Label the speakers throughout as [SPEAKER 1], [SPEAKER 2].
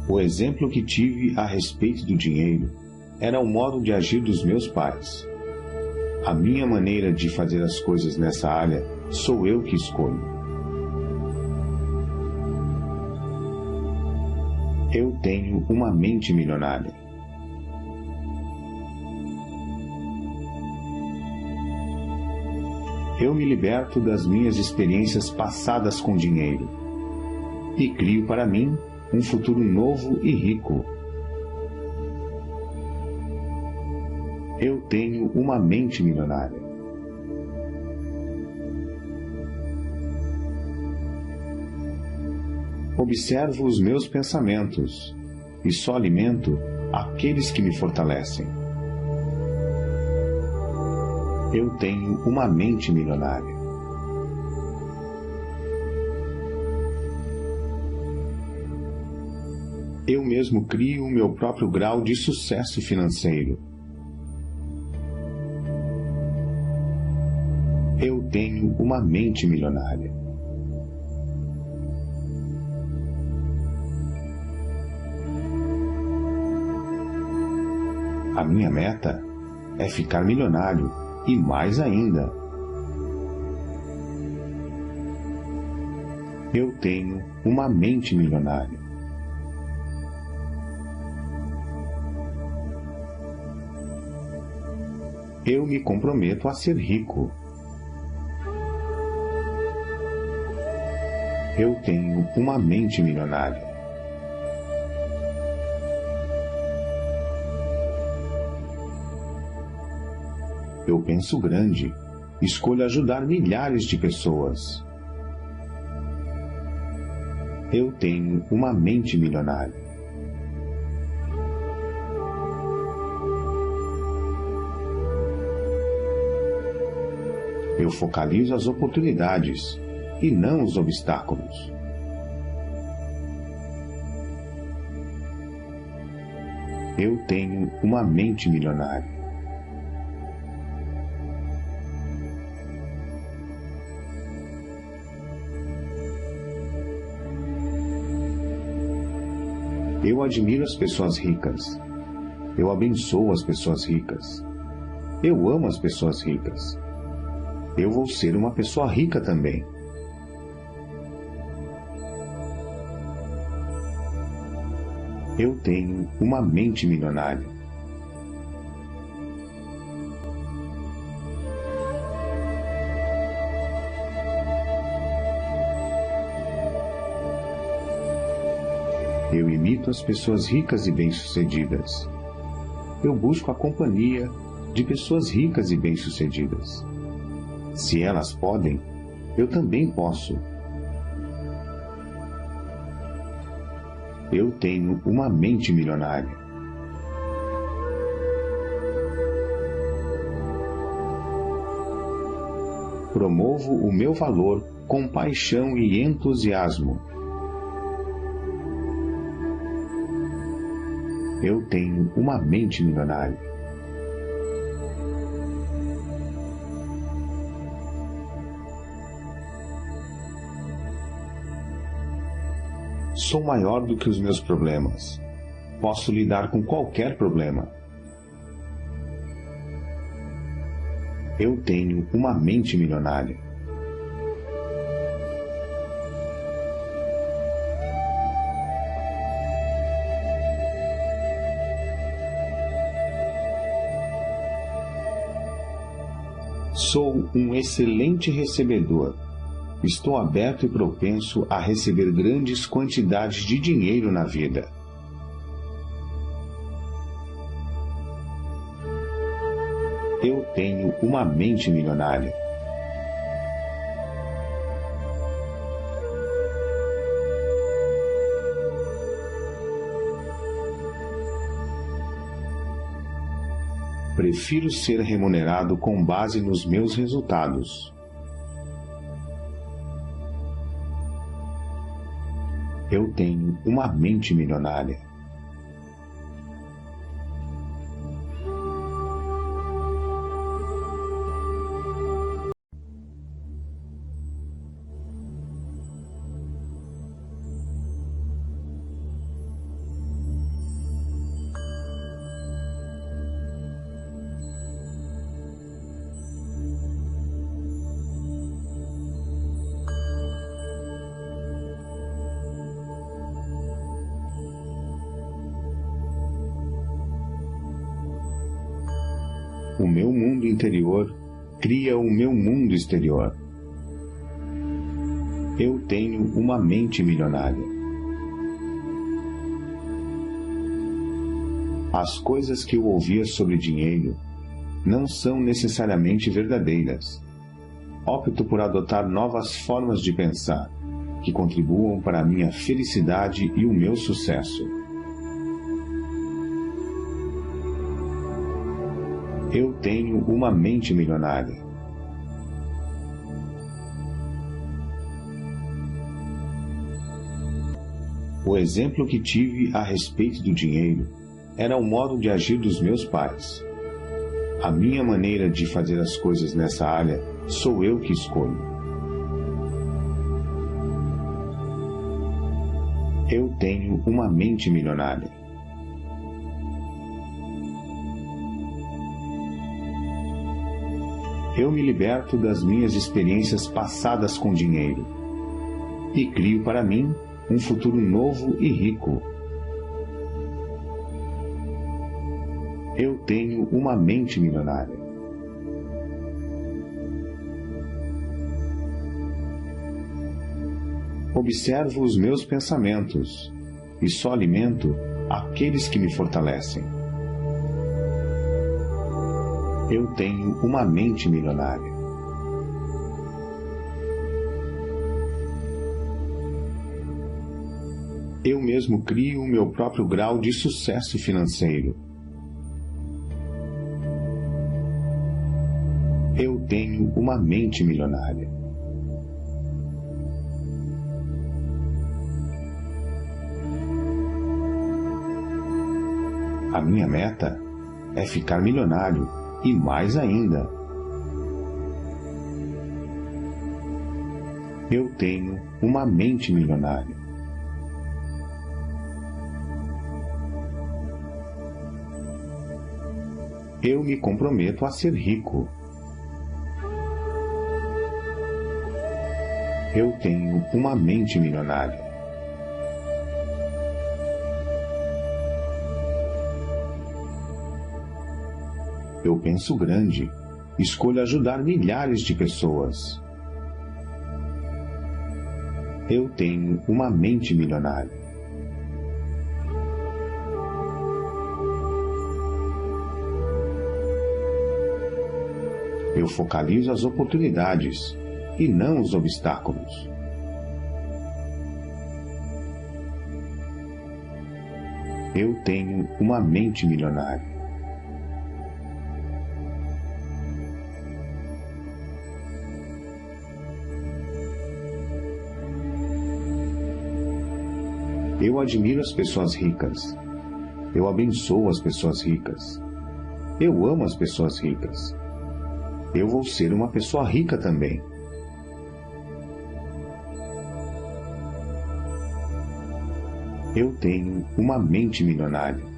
[SPEAKER 1] O exemplo que tive a respeito do dinheiro era o modo de agir dos meus pais. A minha maneira de fazer as coisas nessa área sou eu que escolho. Eu tenho uma mente milionária. Eu me liberto das minhas experiências passadas com dinheiro e crio para mim um futuro novo e rico. Eu tenho uma mente milionária. Observo os meus pensamentos e só alimento aqueles que me fortalecem. Eu tenho uma mente milionária. Eu mesmo crio o meu próprio grau de sucesso financeiro. Eu tenho uma mente milionária. A minha meta é ficar milionário e mais ainda. Eu tenho uma mente milionária. Eu me comprometo a ser rico. Eu tenho uma mente milionária. Eu penso grande, escolho ajudar milhares de pessoas. Eu tenho uma mente milionária. Eu focalizo as oportunidades e não os obstáculos. Eu tenho uma mente milionária. Eu admiro as pessoas ricas. Eu abençoo as pessoas ricas. Eu amo as pessoas ricas. Eu vou ser uma pessoa rica também. Eu tenho uma mente milionária. Eu imito as pessoas ricas e bem-sucedidas. Eu busco a companhia de pessoas ricas e bem-sucedidas. Se elas podem, eu também posso. Eu tenho uma mente milionária. Promovo o meu valor com paixão e entusiasmo. Eu tenho uma mente milionária. Sou maior do que os meus problemas. Posso lidar com qualquer problema. Eu tenho uma mente milionária. Sou um excelente recebedor. Estou aberto e propenso a receber grandes quantidades de dinheiro na vida. Eu tenho uma mente milionária. Prefiro ser remunerado com base nos meus resultados. Eu tenho uma mente milionária. O meu mundo interior cria o meu mundo exterior. Eu tenho uma mente milionária. As coisas que eu ouvia sobre dinheiro não são necessariamente verdadeiras. Opto por adotar novas formas de pensar, que contribuam para a minha felicidade e o meu sucesso. Eu tenho uma mente milionária. O exemplo que tive a respeito do dinheiro era o modo de agir dos meus pais. A minha maneira de fazer as coisas nessa área sou eu que escolho. Eu tenho uma mente milionária. Eu me liberto das minhas experiências passadas com dinheiro e crio para mim um futuro novo e rico. Eu tenho uma mente milionária. Observo os meus pensamentos e só alimento aqueles que me fortalecem. Eu tenho uma mente milionária. Eu mesmo crio o meu próprio grau de sucesso financeiro. Eu tenho uma mente milionária. A minha meta é ficar milionário e mais ainda. Eu tenho uma mente milionária. Eu me comprometo a ser rico. Eu tenho uma mente milionária. Eu penso grande, escolho ajudar milhares de pessoas. Eu tenho uma mente milionária. Eu focalizo as oportunidades e não os obstáculos. Eu tenho uma mente milionária. Eu admiro as pessoas ricas. Eu abençoo as pessoas ricas. Eu amo as pessoas ricas. Eu vou ser uma pessoa rica também. Eu tenho uma mente milionária.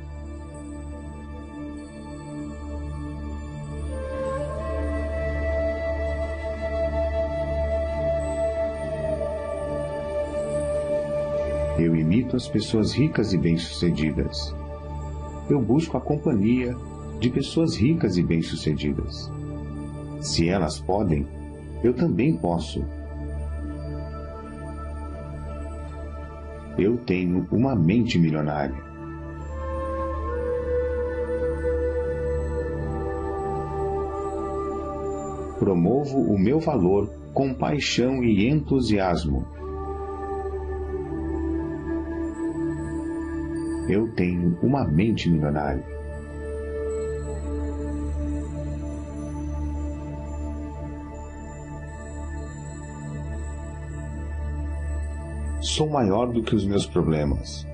[SPEAKER 1] Eu imito as pessoas ricas e bem-sucedidas. Eu busco a companhia de pessoas ricas e bem-sucedidas. Se elas podem, eu também posso. Eu tenho uma mente milionária. Promovo o meu valor com paixão e entusiasmo. Eu tenho uma mente milionária. Sou maior do que os meus problemas.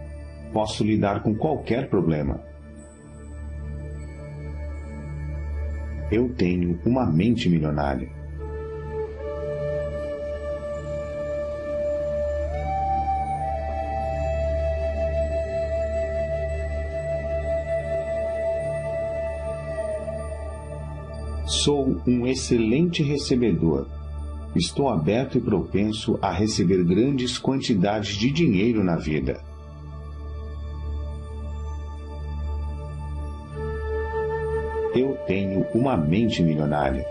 [SPEAKER 1] Posso lidar com qualquer problema. Eu tenho uma mente milionária. Sou um excelente recebedor. Estou aberto e propenso a receber grandes quantidades de dinheiro na vida. Eu tenho uma mente milionária.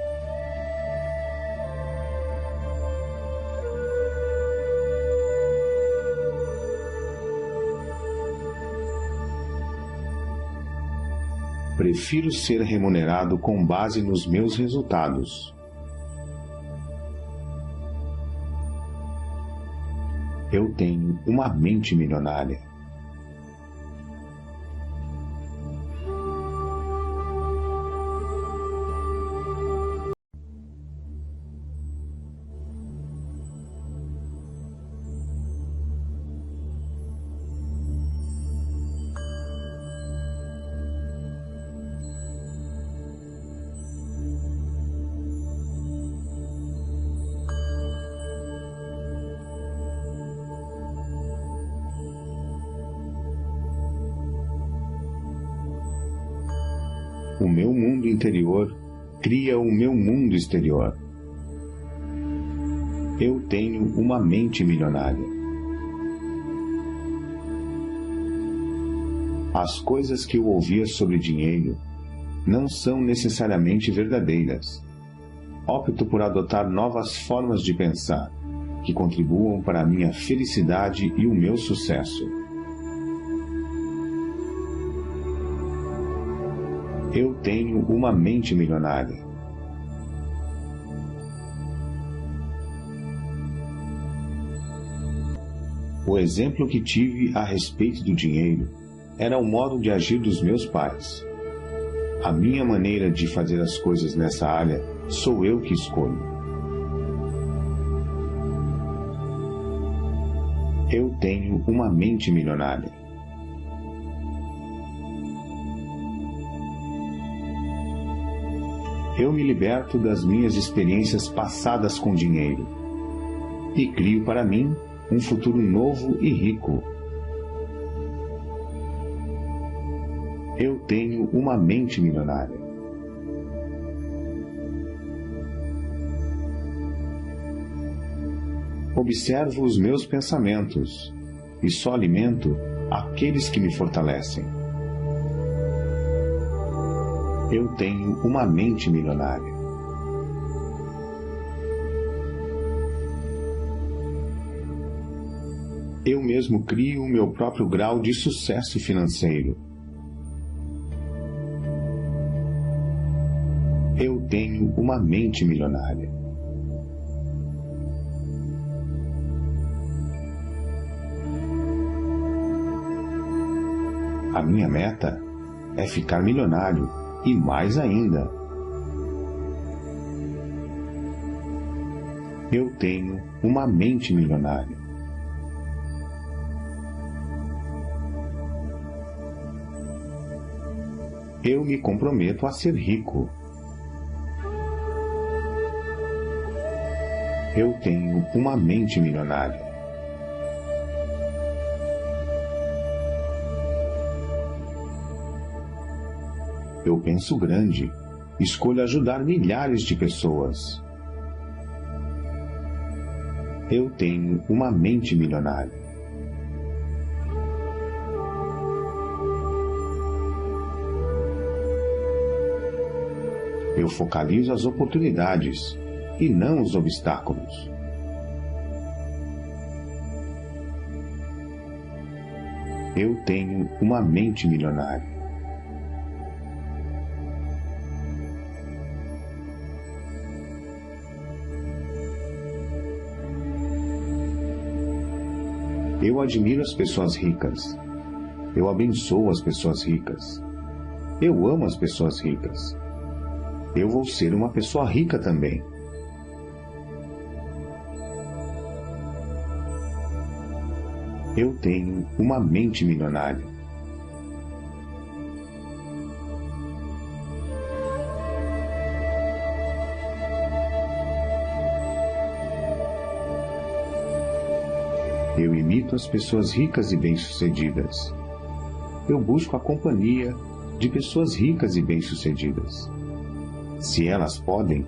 [SPEAKER 1] Prefiro ser remunerado com base nos meus resultados. Eu tenho uma mente milionária. O meu mundo interior cria o meu mundo exterior. Eu tenho uma mente milionária. As coisas que eu ouvia sobre dinheiro não são necessariamente verdadeiras. Opto por adotar novas formas de pensar que contribuam para a minha felicidade e o meu sucesso. Eu tenho uma mente milionária. O exemplo que tive a respeito do dinheiro era o modo de agir dos meus pais. A minha maneira de fazer as coisas nessa área sou eu que escolho. Eu tenho uma mente milionária. Eu me liberto das minhas experiências passadas com dinheiro e crio para mim um futuro novo e rico. Eu tenho uma mente milionária. Observo os meus pensamentos e só alimento aqueles que me fortalecem. Eu tenho uma mente milionária. Eu mesmo crio o meu próprio grau de sucesso financeiro. Eu tenho uma mente milionária. A minha meta é ficar milionário. E mais ainda, eu tenho uma mente milionária. Eu me comprometo a ser rico. Eu tenho uma mente milionária. Eu penso grande, escolho ajudar milhares de pessoas. Eu tenho uma mente milionária. Eu focalizo as oportunidades e não os obstáculos. Eu tenho uma mente milionária. Eu admiro as pessoas ricas. Eu abençoo as pessoas ricas. Eu amo as pessoas ricas. Eu vou ser uma pessoa rica também. Eu tenho uma mente milionária. Eu imito as pessoas ricas e bem-sucedidas. Eu busco a companhia de pessoas ricas e bem-sucedidas. Se elas podem,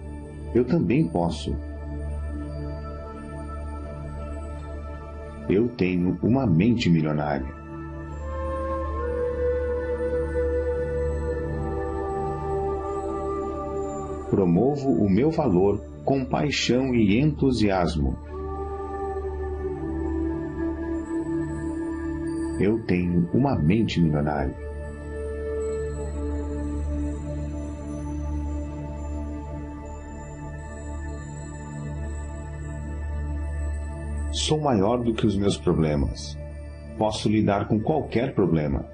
[SPEAKER 1] eu também posso. Eu tenho uma mente milionária. promovo o meu valor com paixão e entusiasmo. Eu tenho uma mente milionária. Sou maior do que os meus problemas. Posso lidar com qualquer problema.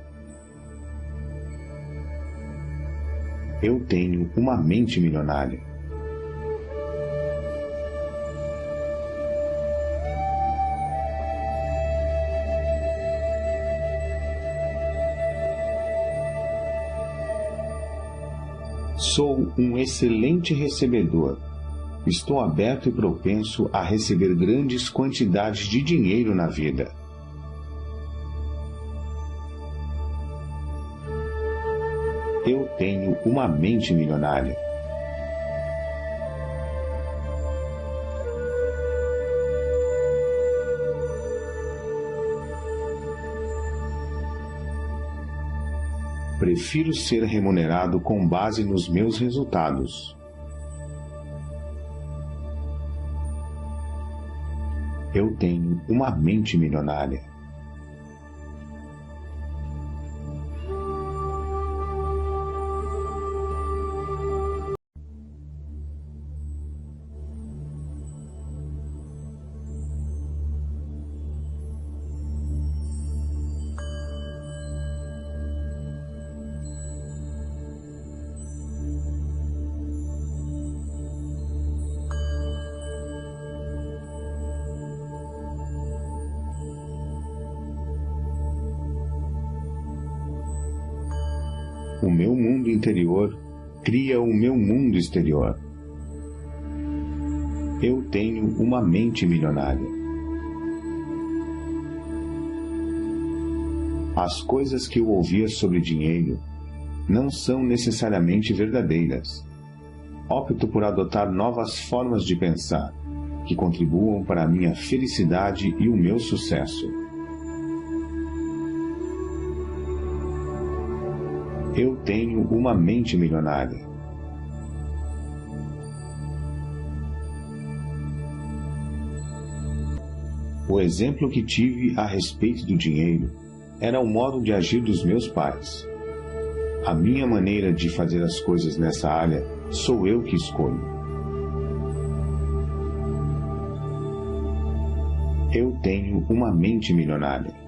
[SPEAKER 1] Eu tenho uma mente milionária. Sou um excelente recebedor. Estou aberto e propenso a receber grandes quantidades de dinheiro na vida. Eu tenho uma mente milionária. Prefiro ser remunerado com base nos meus resultados. Eu tenho uma mente milionária. O meu mundo interior cria o meu mundo exterior. Eu tenho uma mente milionária. As coisas que eu ouvia sobre dinheiro não são necessariamente verdadeiras. Opto por adotar novas formas de pensar que contribuam para a minha felicidade e o meu sucesso. Eu tenho uma mente milionária. O exemplo que tive a respeito do dinheiro era o modo de agir dos meus pais. A minha maneira de fazer as coisas nessa área sou eu que escolho. Eu tenho uma mente milionária.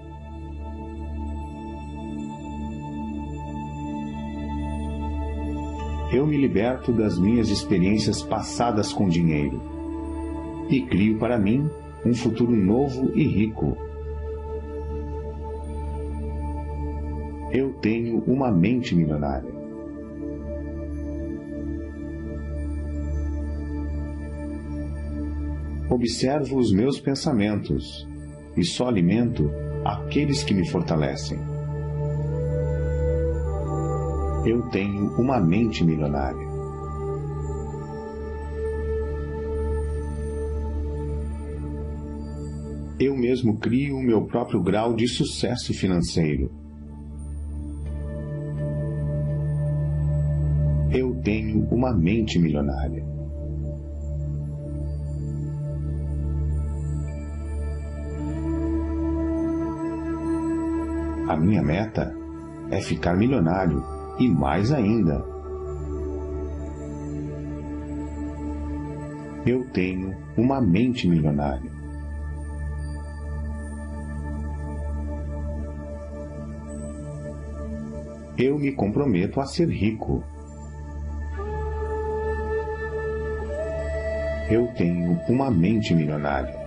[SPEAKER 1] Eu me liberto das minhas experiências passadas com dinheiro e crio para mim um futuro novo e rico. Eu tenho uma mente milionária. Observo os meus pensamentos e só alimento aqueles que me fortalecem. Eu tenho uma mente milionária. Eu mesmo crio o meu próprio grau de sucesso financeiro. Eu tenho uma mente milionária. A minha meta é ficar milionário e mais ainda. Eu tenho uma mente milionária. Eu me comprometo a ser rico. Eu tenho uma mente milionária.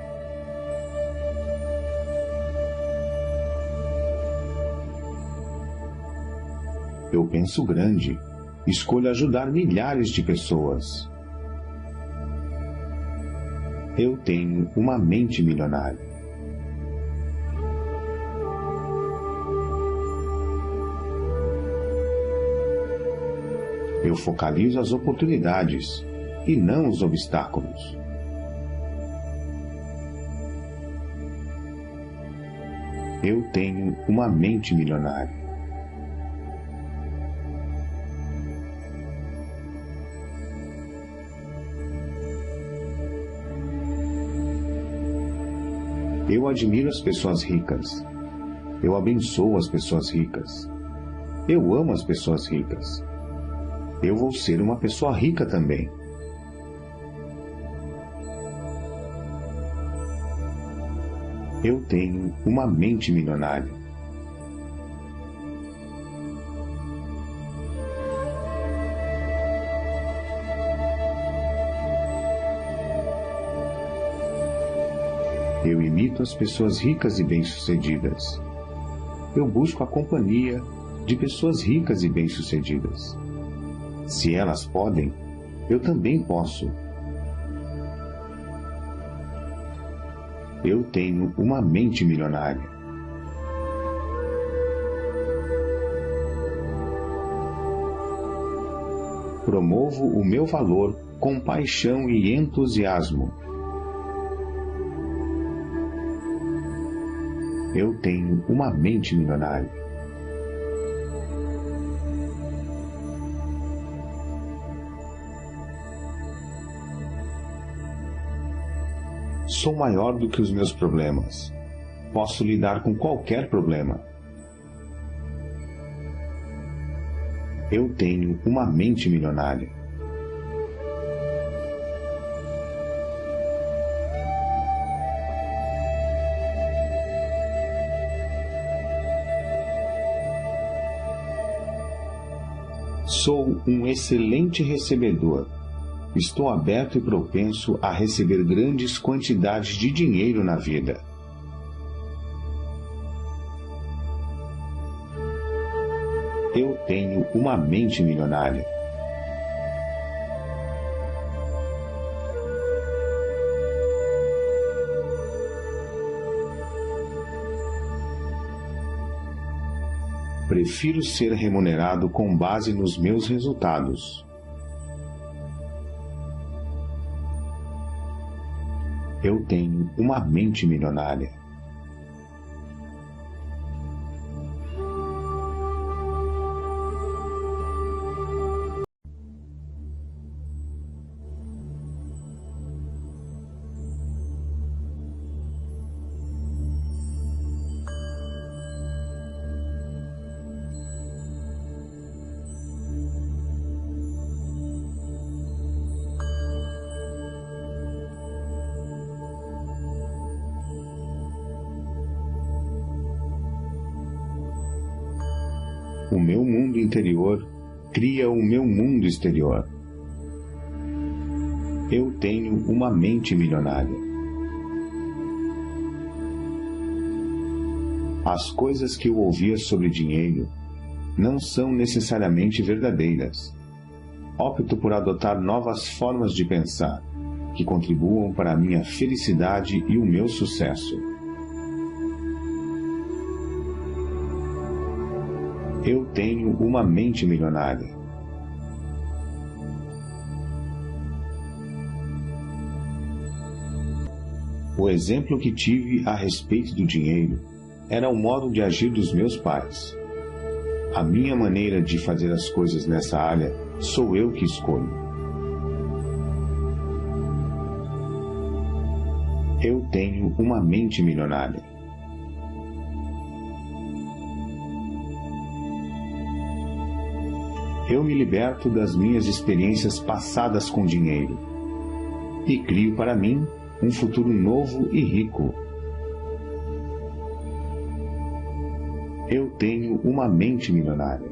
[SPEAKER 1] Eu penso grande, escolho ajudar milhares de pessoas. Eu tenho uma mente milionária. Eu focalizo as oportunidades e não os obstáculos. Eu tenho uma mente milionária. Eu admiro as pessoas ricas. Eu abençoo as pessoas ricas. Eu amo as pessoas ricas. Eu vou ser uma pessoa rica também. Eu tenho uma mente milionária. Eu imito as pessoas ricas e bem-sucedidas. Eu busco a companhia de pessoas ricas e bem-sucedidas. Se elas podem, eu também posso. Eu tenho uma mente milionária. Promovo o meu valor com paixão e entusiasmo. Eu tenho uma mente milionária. Sou maior do que os meus problemas. Posso lidar com qualquer problema. Eu tenho uma mente milionária. Sou um excelente recebedor. Estou aberto e propenso a receber grandes quantidades de dinheiro na vida. Eu tenho uma mente milionária. Prefiro ser remunerado com base nos meus resultados. Eu tenho uma mente milionária. O meu mundo interior cria o meu mundo exterior. Eu tenho uma mente milionária. As coisas que eu ouvia sobre dinheiro não são necessariamente verdadeiras. Opto por adotar novas formas de pensar, que contribuam para a minha felicidade e o meu sucesso. Eu tenho uma mente milionária. O exemplo que tive a respeito do dinheiro era o modo de agir dos meus pais. A minha maneira de fazer as coisas nessa área sou eu que escolho. Eu tenho uma mente milionária. Eu me liberto das minhas experiências passadas com dinheiro e crio para mim um futuro novo e rico. Eu tenho uma mente milionária.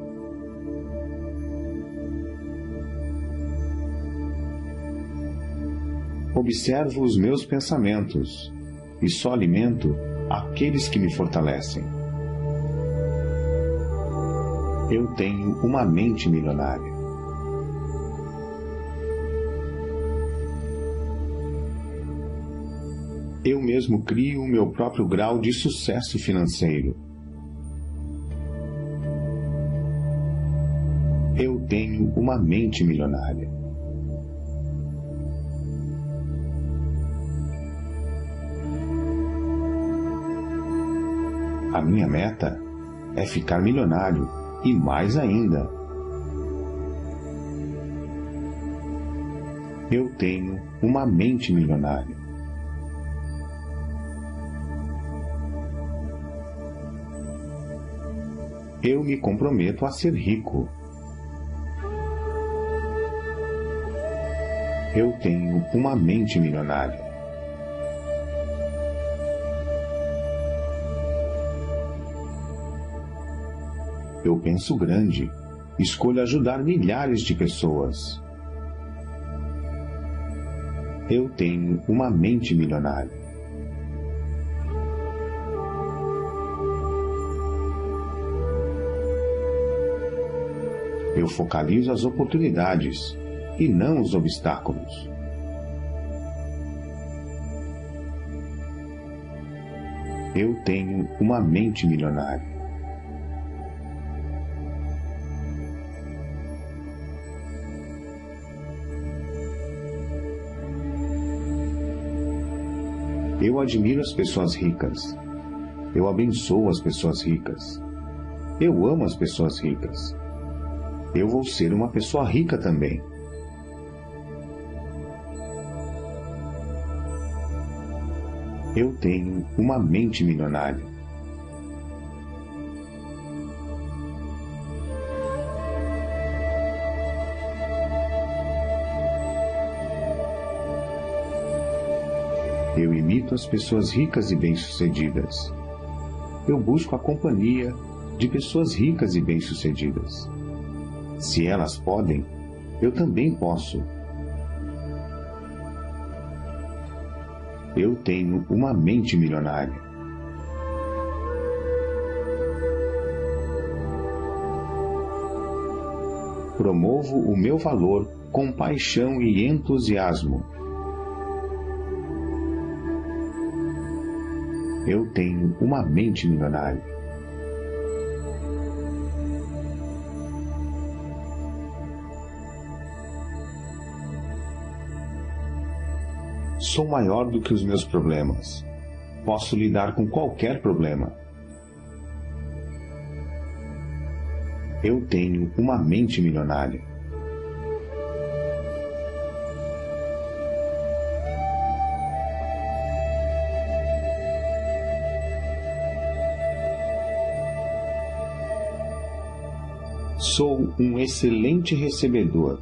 [SPEAKER 1] Observo os meus pensamentos e só alimento aqueles que me fortalecem. Eu tenho uma mente milionária. Eu mesmo crio o meu próprio grau de sucesso financeiro. Eu tenho uma mente milionária. A minha meta é ficar milionário e mais ainda. Eu tenho uma mente milionária. Eu me comprometo a ser rico. Eu tenho uma mente milionária. Eu penso grande. Escolho ajudar milhares de pessoas. Eu tenho uma mente milionária. Eu focalizo as oportunidades e não os obstáculos. Eu tenho uma mente milionária. Eu admiro as pessoas ricas. Eu abençoo as pessoas ricas. Eu amo as pessoas ricas. Eu vou ser uma pessoa rica também. Eu tenho uma mente milionária. Eu imito as pessoas ricas e bem-sucedidas. Eu busco a companhia de pessoas ricas e bem-sucedidas. Se elas podem, eu também posso. Eu tenho uma mente milionária. Promovo o meu valor com paixão e entusiasmo. Eu tenho uma mente milionária. Sou maior do que os meus problemas. Posso lidar com qualquer problema. Eu tenho uma mente milionária. Sou um excelente recebedor.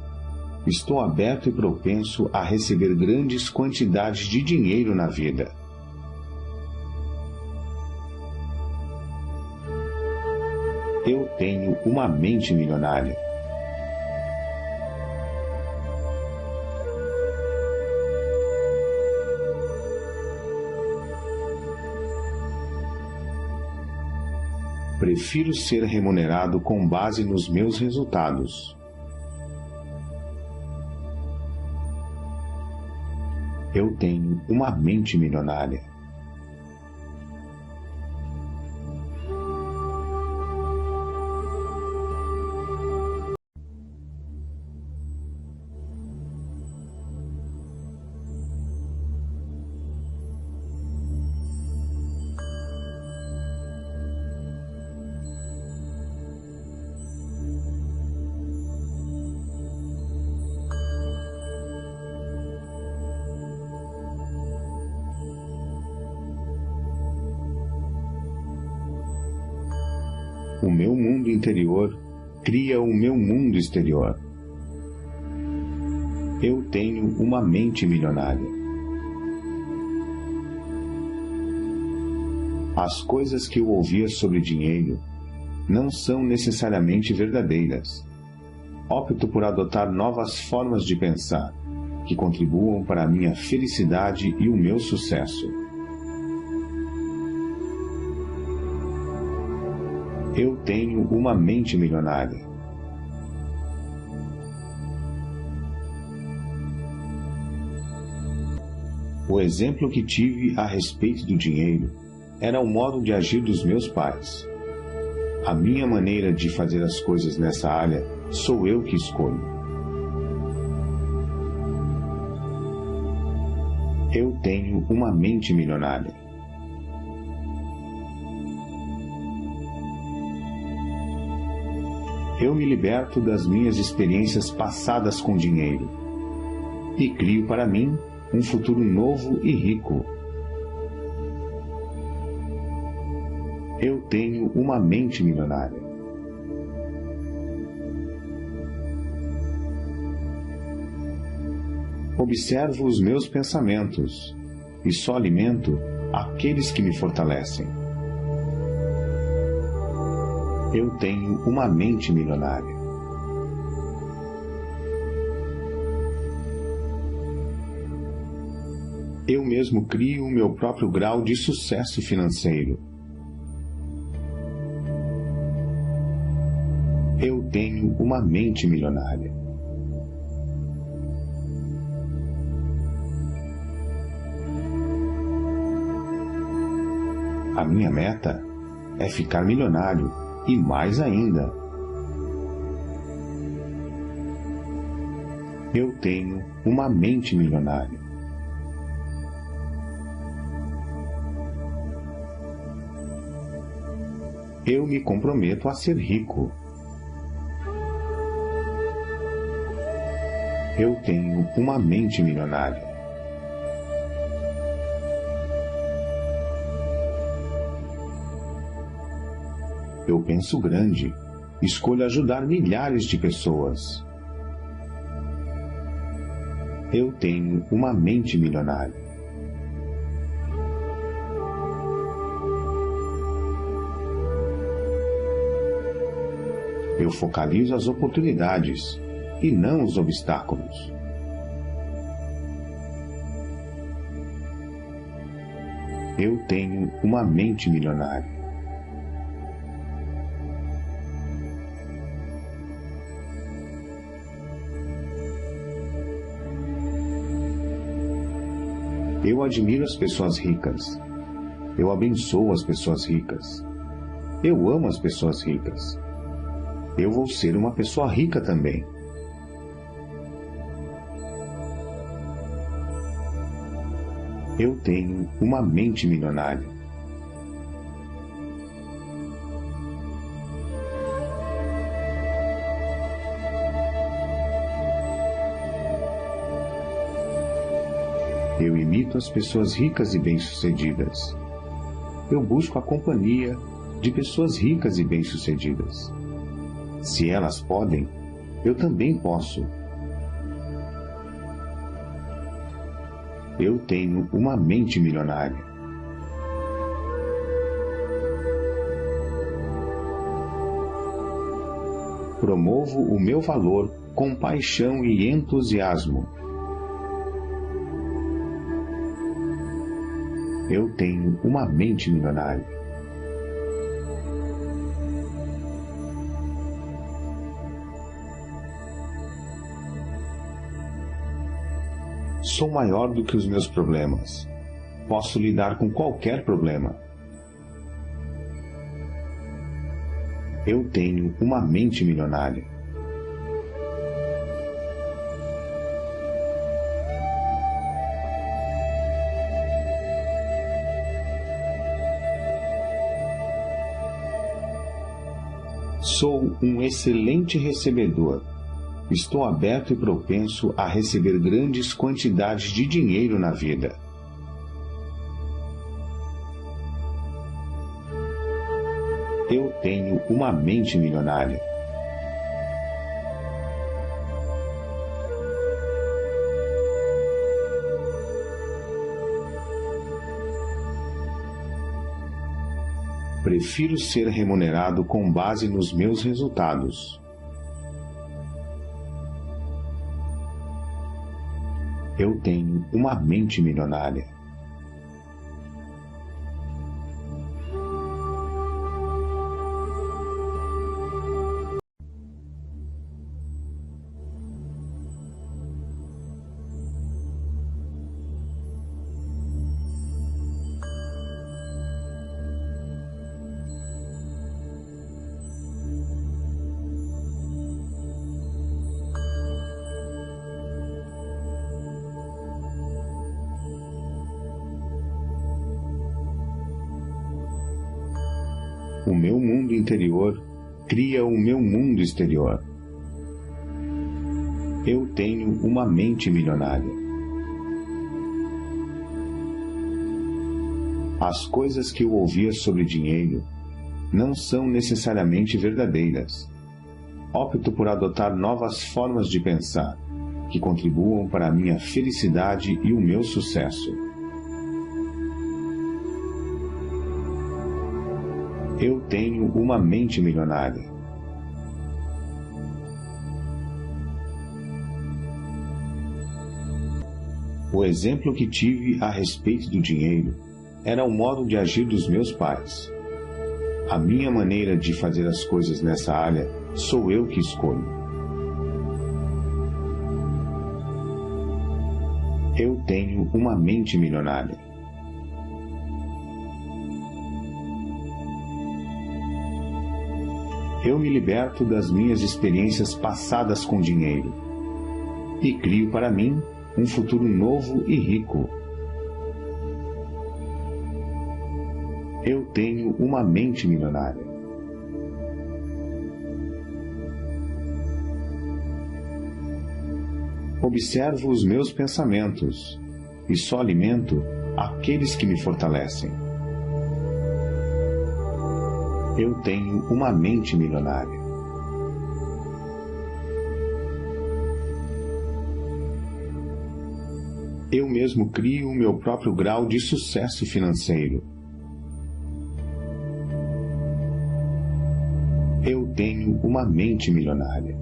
[SPEAKER 1] Estou aberto e propenso a receber grandes quantidades de dinheiro na vida. Eu tenho uma mente milionária. Prefiro ser remunerado com base nos meus resultados. Eu tenho uma mente milionária. O meu mundo interior cria o meu mundo exterior. Eu tenho uma mente milionária. As coisas que eu ouvia sobre dinheiro não são necessariamente verdadeiras. Opto por adotar novas formas de pensar que contribuam para a minha felicidade e o meu sucesso. Eu tenho uma mente milionária. O exemplo que tive a respeito do dinheiro era o modo de agir dos meus pais. A minha maneira de fazer as coisas nessa área sou eu que escolho. Eu tenho uma mente milionária. Eu me liberto das minhas experiências passadas com dinheiro e crio para mim um futuro novo e rico. Eu tenho uma mente milionária. Observo os meus pensamentos e só alimento aqueles que me fortalecem. Eu tenho uma mente milionária. Eu mesmo crio o meu próprio grau de sucesso financeiro. Eu tenho uma mente milionária. A minha meta é ficar milionário e mais ainda. Eu tenho uma mente milionária. Eu me comprometo a ser rico. Eu tenho uma mente milionária. Eu penso grande, escolho ajudar milhares de pessoas. Eu tenho uma mente milionária. Eu focalizo as oportunidades e não os obstáculos. Eu tenho uma mente milionária. Eu admiro as pessoas ricas. Eu abençoo as pessoas ricas. Eu amo as pessoas ricas. Eu vou ser uma pessoa rica também. Eu tenho uma mente milionária. Eu imito as pessoas ricas e bem-sucedidas. Eu busco a companhia de pessoas ricas e bem-sucedidas. Se elas podem, eu também posso. Eu tenho uma mente milionária. Promovo o meu valor com paixão e entusiasmo. Eu tenho uma mente milionária. Sou maior do que os meus problemas. Posso lidar com qualquer problema. Eu tenho uma mente milionária. Sou um excelente recebedor. Estou aberto e propenso a receber grandes quantidades de dinheiro na vida. Eu tenho uma mente milionária. Prefiro ser remunerado com base nos meus resultados. Eu tenho uma mente milionária. O meu mundo interior cria o meu mundo exterior. Eu tenho uma mente milionária. As coisas que eu ouvia sobre dinheiro não são necessariamente verdadeiras. Opto por adotar novas formas de pensar, que contribuam para a minha felicidade e o meu sucesso. Eu tenho uma mente milionária. O exemplo que tive a respeito do dinheiro era o modo de agir dos meus pais. A minha maneira de fazer as coisas nessa área sou eu que escolho. Eu tenho uma mente milionária. Eu me liberto das minhas experiências passadas com dinheiro e crio para mim um futuro novo e rico. Eu tenho uma mente milionária. Observo os meus pensamentos e só alimento aqueles que me fortalecem. Eu tenho uma mente milionária. Eu mesmo crio o meu próprio grau de sucesso financeiro. Eu tenho uma mente milionária.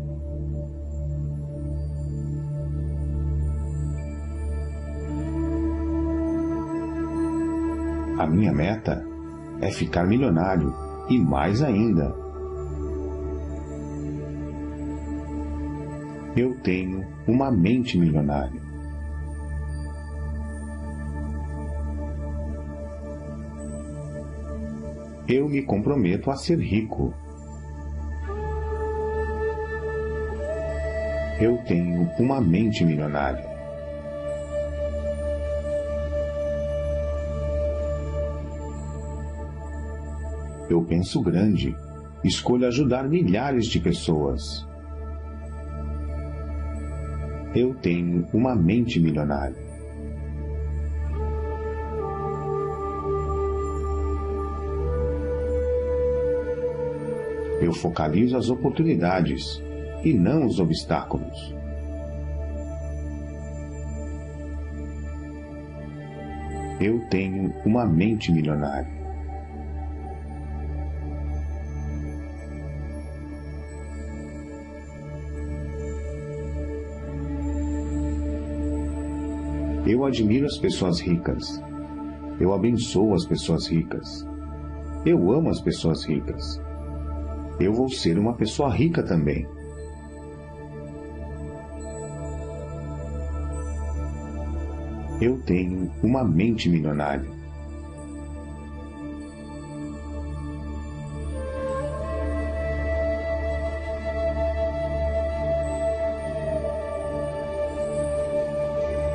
[SPEAKER 1] A minha meta é ficar milionário e mais ainda. Eu tenho uma mente milionária. Eu me comprometo a ser rico. Eu tenho uma mente milionária. Eu penso grande, escolho ajudar milhares de pessoas. Eu tenho uma mente milionária. Eu focalizo as oportunidades e não os obstáculos. Eu tenho uma mente milionária. Eu admiro as pessoas ricas. Eu abençoo as pessoas ricas. Eu amo as pessoas ricas. Eu vou ser uma pessoa rica também. Eu tenho uma mente milionária.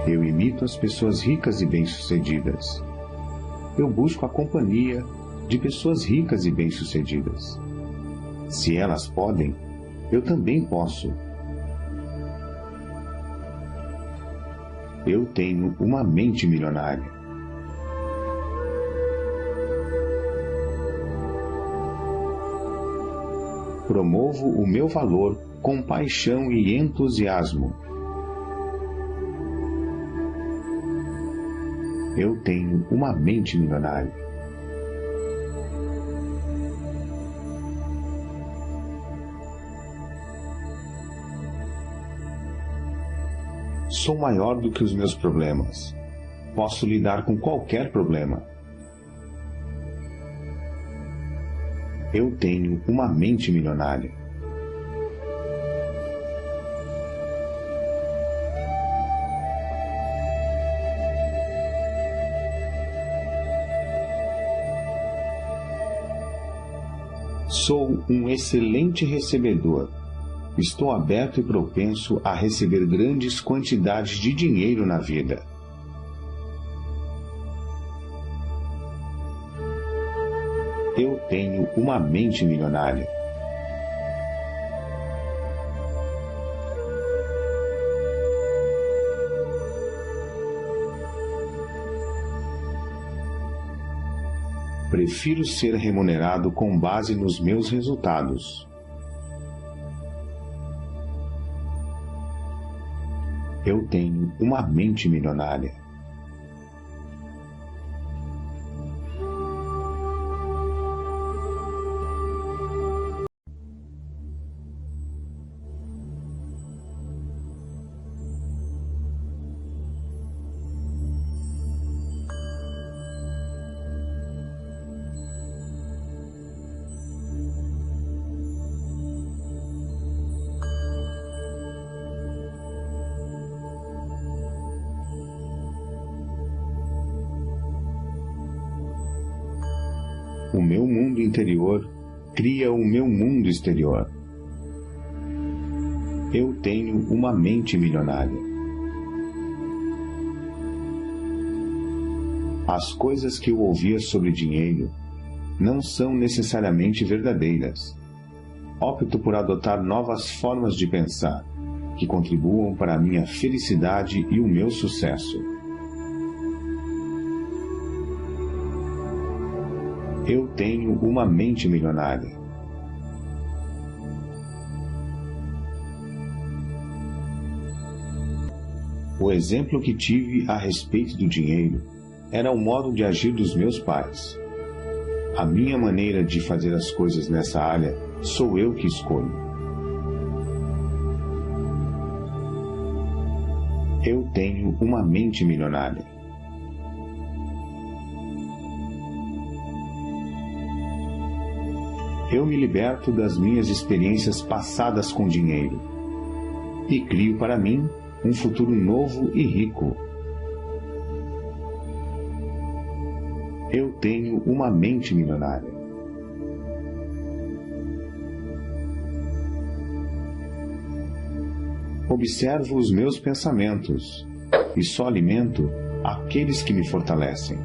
[SPEAKER 1] Eu imito as pessoas ricas e bem-sucedidas. Eu busco a companhia de pessoas ricas e bem-sucedidas. Se elas podem, eu também posso. Eu tenho uma mente milionária. Promovo o meu valor com paixão e entusiasmo. Eu tenho uma mente milionária. Sou maior do que os meus problemas. Posso lidar com qualquer problema. Eu tenho uma mente milionária. Sou um excelente recebedor. Estou aberto e propenso a receber grandes quantidades de dinheiro na vida. Eu tenho uma mente milionária. Prefiro ser remunerado com base nos meus resultados. Eu tenho uma mente milionária. O meu mundo interior cria o meu mundo exterior. Eu tenho uma mente milionária. As coisas que eu ouvia sobre dinheiro não são necessariamente verdadeiras. Opto por adotar novas formas de pensar, que contribuam para a minha felicidade e o meu sucesso. Eu tenho uma mente milionária. O exemplo que tive a respeito do dinheiro era o modo de agir dos meus pais. A minha maneira de fazer as coisas nessa área sou eu que escolho. Eu tenho uma mente milionária. Eu me liberto das minhas experiências passadas com dinheiro e crio para mim um futuro novo e rico. Eu tenho uma mente milionária. Observo os meus pensamentos e só alimento aqueles que me fortalecem.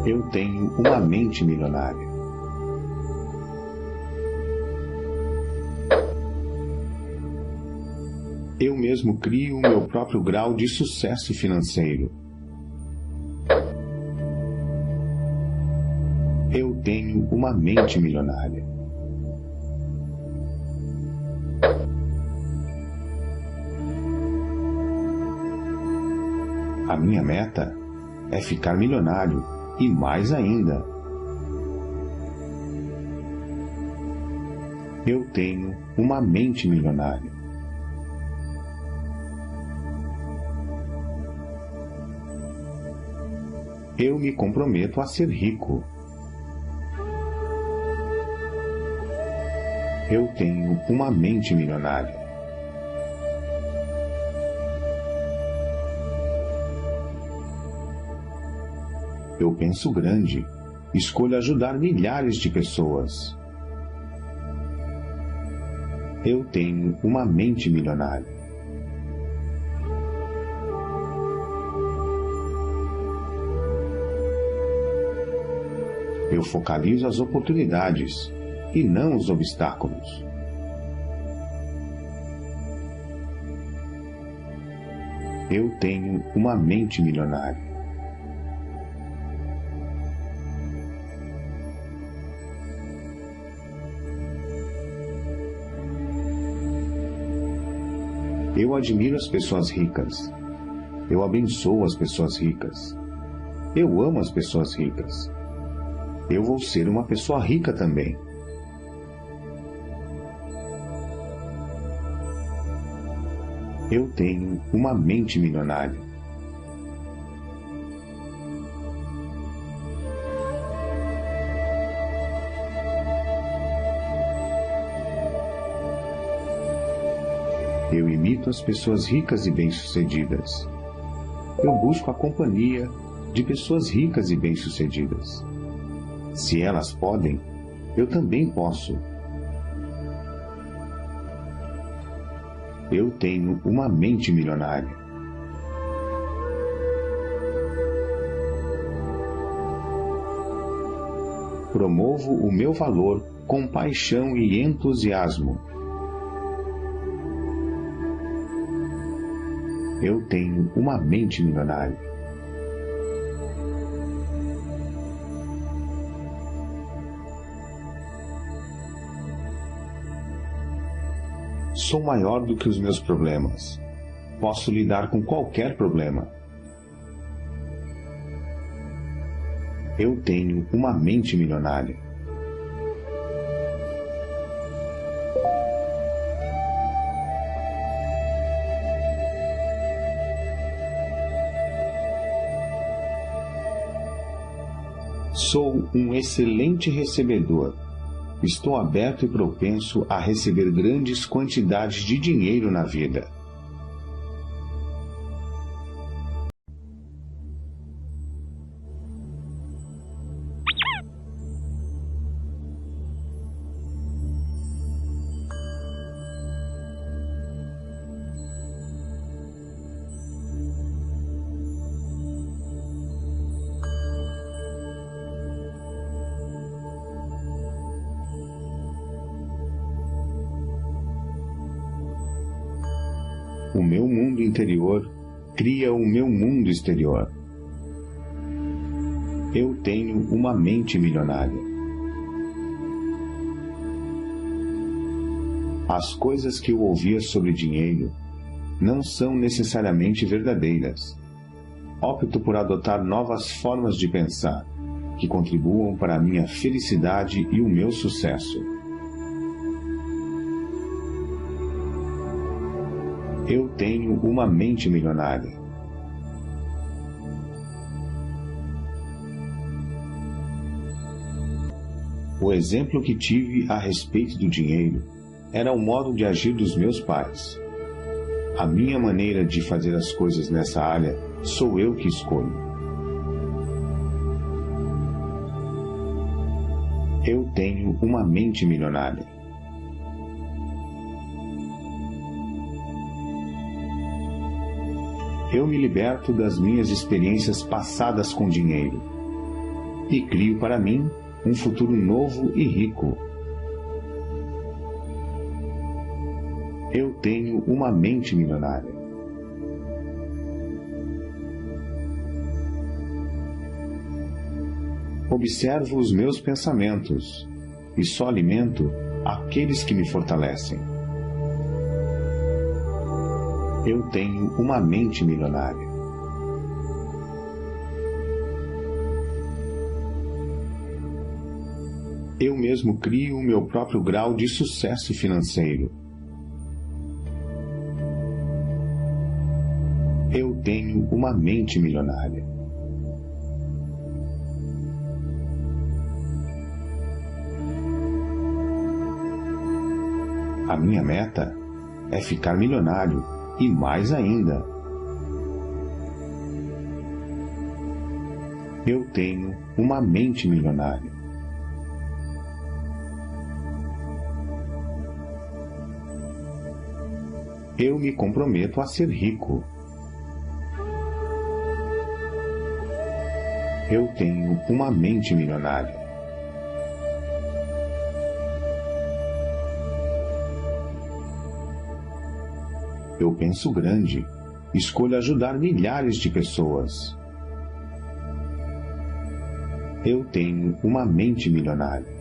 [SPEAKER 1] Eu tenho uma mente milionária. Eu mesmo crio o meu próprio grau de sucesso financeiro. Eu tenho uma mente milionária. A minha meta é ficar milionário e mais ainda. Eu tenho uma mente milionária. Eu me comprometo a ser rico. Eu tenho uma mente milionária. Eu penso grande, escolho ajudar milhares de pessoas. Eu tenho uma mente milionária. Eu focalizo as oportunidades e não os obstáculos. Eu tenho uma mente milionária. Eu admiro as pessoas ricas. Eu abençoo as pessoas ricas. Eu amo as pessoas ricas. Eu vou ser uma pessoa rica também. Eu tenho uma mente milionária. Eu imito as pessoas ricas e bem-sucedidas. Eu busco a companhia de pessoas ricas e bem-sucedidas. Se elas podem, eu também posso. Eu tenho uma mente milionária. Promovo o meu valor com paixão e entusiasmo. Eu tenho uma mente milionária. Sou maior do que os meus problemas. Posso lidar com qualquer problema. Eu tenho uma mente milionária. Sou um excelente recebedor. Estou aberto e propenso a receber grandes quantidades de dinheiro na vida. O meu mundo interior cria o meu mundo exterior. Eu tenho uma mente milionária. As coisas que eu ouvia sobre dinheiro não são necessariamente verdadeiras. Opto por adotar novas formas de pensar que contribuam para a minha felicidade e o meu sucesso. Eu tenho uma mente milionária. O exemplo que tive a respeito do dinheiro era o modo de agir dos meus pais. A minha maneira de fazer as coisas nessa área sou eu que escolho. Eu tenho uma mente milionária. Eu me liberto das minhas experiências passadas com dinheiro e crio para mim um futuro novo e rico. Eu tenho uma mente milionária. Observo os meus pensamentos e só alimento aqueles que me fortalecem. Eu tenho uma mente milionária. Eu mesmo crio o meu próprio grau de sucesso financeiro. Eu tenho uma mente milionária. A minha meta é ficar milionário. E mais ainda, eu tenho uma mente milionária. Eu me comprometo a ser rico. Eu tenho uma mente milionária. Eu penso grande, escolho ajudar milhares de pessoas. Eu tenho uma mente milionária.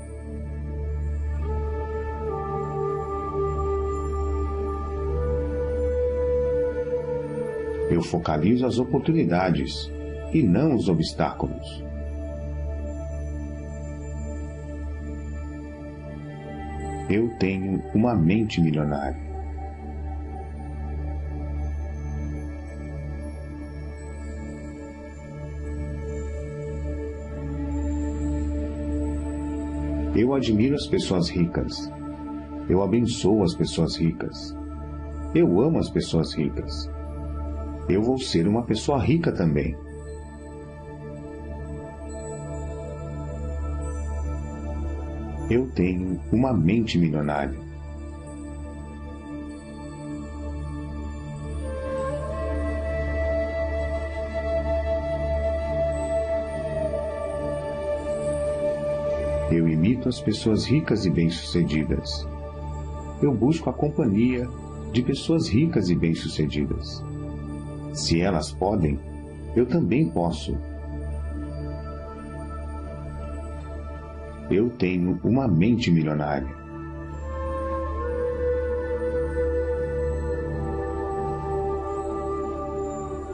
[SPEAKER 1] Eu focalizo as oportunidades e não os obstáculos. Eu tenho uma mente milionária. Eu admiro as pessoas ricas. Eu abençoo as pessoas ricas. Eu amo as pessoas ricas. Eu vou ser uma pessoa rica também. Eu tenho uma mente milionária. Eu imito as pessoas ricas e bem-sucedidas. Eu busco a companhia de pessoas ricas e bem-sucedidas. Se elas podem, eu também posso. Eu tenho uma mente milionária.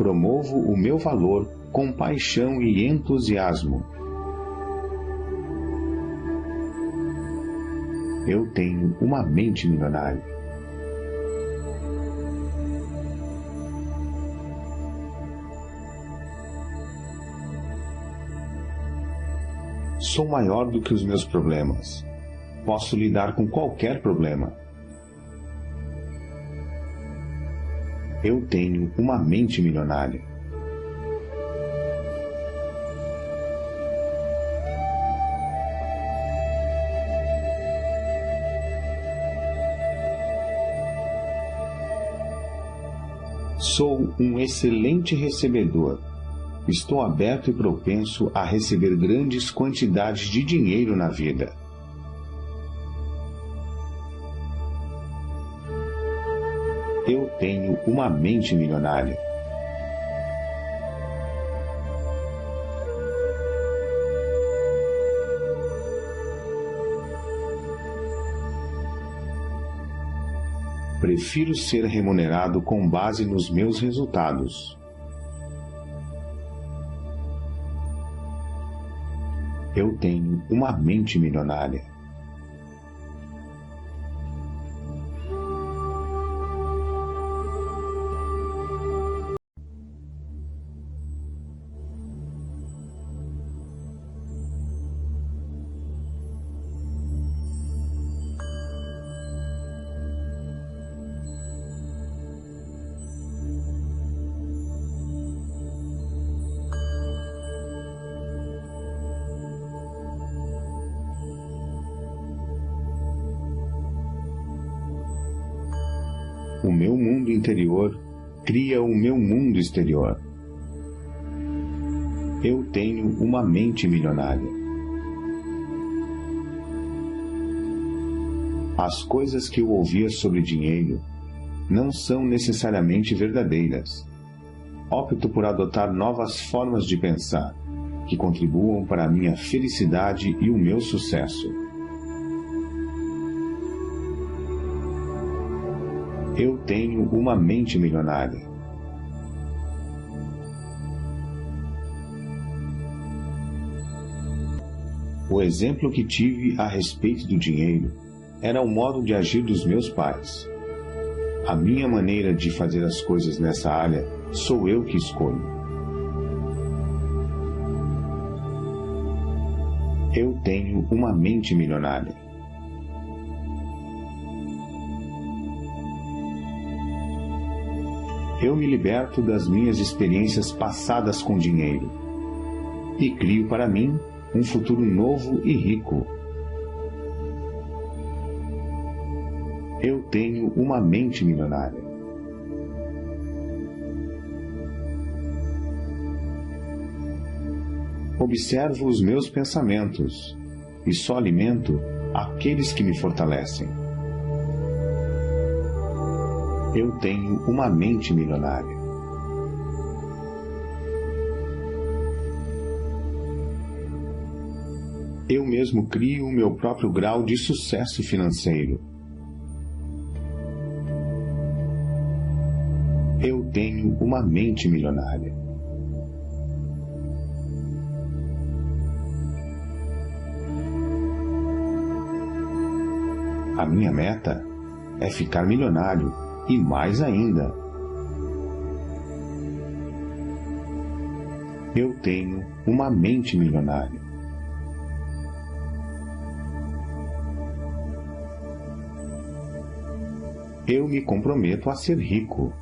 [SPEAKER 1] promovo o meu valor com paixão e entusiasmo. Eu tenho uma mente milionária. Sou maior do que os meus problemas. Posso lidar com qualquer problema. Eu tenho uma mente milionária. Sou um excelente recebedor. Estou aberto e propenso a receber grandes quantidades de dinheiro na vida. Eu tenho uma mente milionária. Prefiro ser remunerado com base nos meus resultados. Eu tenho uma mente milionária. O meu mundo interior cria o meu mundo exterior. Eu tenho uma mente milionária. As coisas que eu ouvia sobre dinheiro não são necessariamente verdadeiras. Opto por adotar novas formas de pensar, que contribuam para a minha felicidade e o meu sucesso. Eu tenho uma mente milionária. O exemplo que tive a respeito do dinheiro era o modo de agir dos meus pais. A minha maneira de fazer as coisas nessa área sou eu que escolho. Eu tenho uma mente milionária. Eu me liberto das minhas experiências passadas com dinheiro e crio para mim um futuro novo e rico. Eu tenho uma mente milionária. Observo os meus pensamentos e só alimento aqueles que me fortalecem. Eu tenho uma mente milionária. Eu mesmo crio o meu próprio grau de sucesso financeiro. Eu tenho uma mente milionária. A minha meta é ficar milionário. E mais ainda, eu tenho uma mente milionária. Eu me comprometo a ser rico.